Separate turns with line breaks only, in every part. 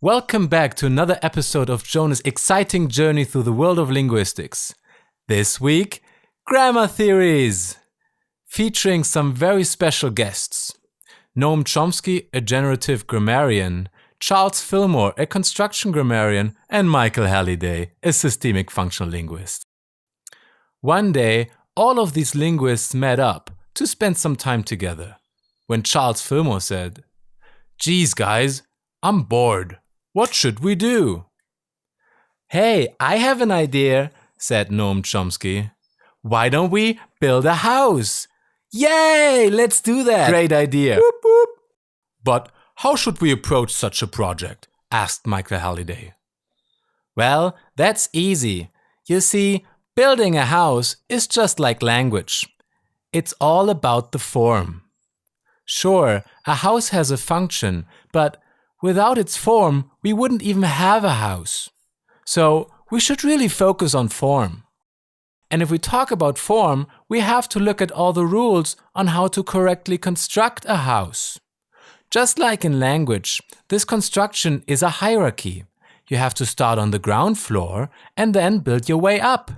Welcome back to another episode of Jonas' exciting journey through the world of linguistics. This week, grammar theories, featuring some very special guests. Noam Chomsky, a generative grammarian, Charles Fillmore, a construction grammarian, and Michael Halliday, a systemic functional linguist. One day, all of these linguists met up to spend some time together, when Charles Fillmore said, "Geez, guys, I'm bored. What should we do?" "Hey, I have an idea," said Noam Chomsky. "Why don't we build a house?" "Yay, let's do that."
Great idea.
Whoop, whoop. "But how should we approach such a project?" asked Michael Halliday. "Well, that's easy. You see, building a house is just like language. It's all about the form. Sure, a house has a function, but without its form, we wouldn't even have a house. So we should really focus on form. And if we talk about form, we have to look at all the rules on how to correctly construct a house. Just like in language, this construction is a hierarchy. You have to start on the ground floor and then build your way up.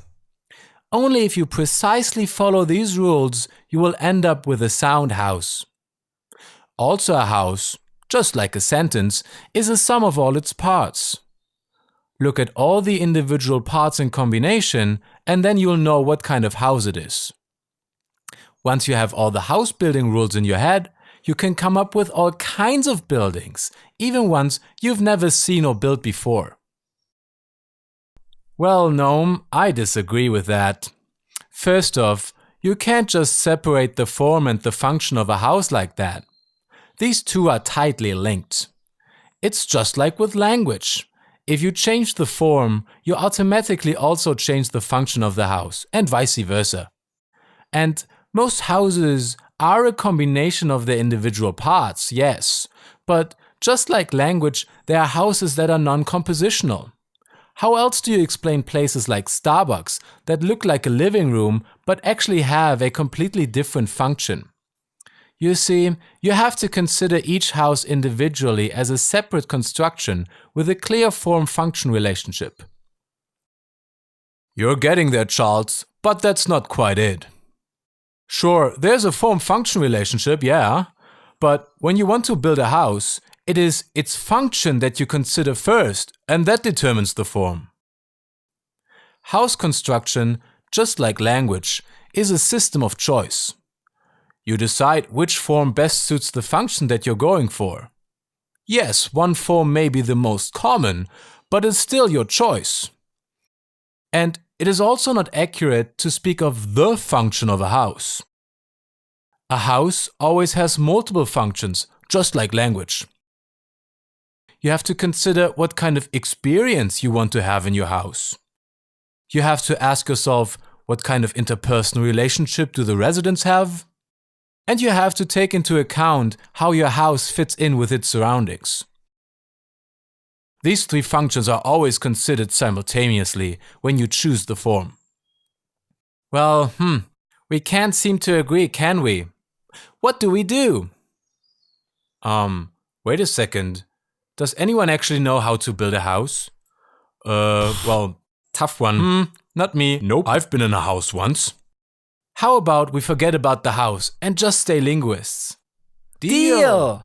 Only if you precisely follow these rules, you will end up with a sound house. Also, a house, just like a sentence, is a sum of all its parts. Look at all the individual parts in combination, and then you'll know what kind of house it is. Once you have all the house building rules in your head, you can come up with all kinds of buildings, even ones you've never seen or built before. Well, Noam, I disagree with that. First off, you can't just separate the form and the function of a house like that. These two are tightly linked. It's just like with language. If you change the form, you automatically also change the function of the house, and vice versa. And most houses are a combination of their individual parts, yes, but just like language, there are houses that are non-compositional. How else do you explain places like Starbucks that look like a living room but actually have a completely different function? You see, you have to consider each house individually as a separate construction with a clear form-function relationship. You're getting there, Charles, but that's not quite it. Sure, there's a form-function relationship, yeah, but when you want to build a house, it is its function that you consider first, and that determines the form. House construction, just like language, is a system of choice. You decide which form best suits the function that you're going for. Yes, one form may be the most common, but it's still your choice. And it is also not accurate to speak of the function of a house. A house always has multiple functions, just like language. You have to consider what kind of experience you want to have in your house. You have to ask yourself, what kind of interpersonal relationship do the residents have? And you have to take into account how your house fits in with its surroundings. These three functions are always considered simultaneously when you choose the form. Well, we can't seem to agree, can we? What do we do? Wait a second. Does anyone actually know how to build a house? Well, tough one. Not me.
Nope.
I've been in a house once. How about we forget about the house and just stay linguists?
Deal!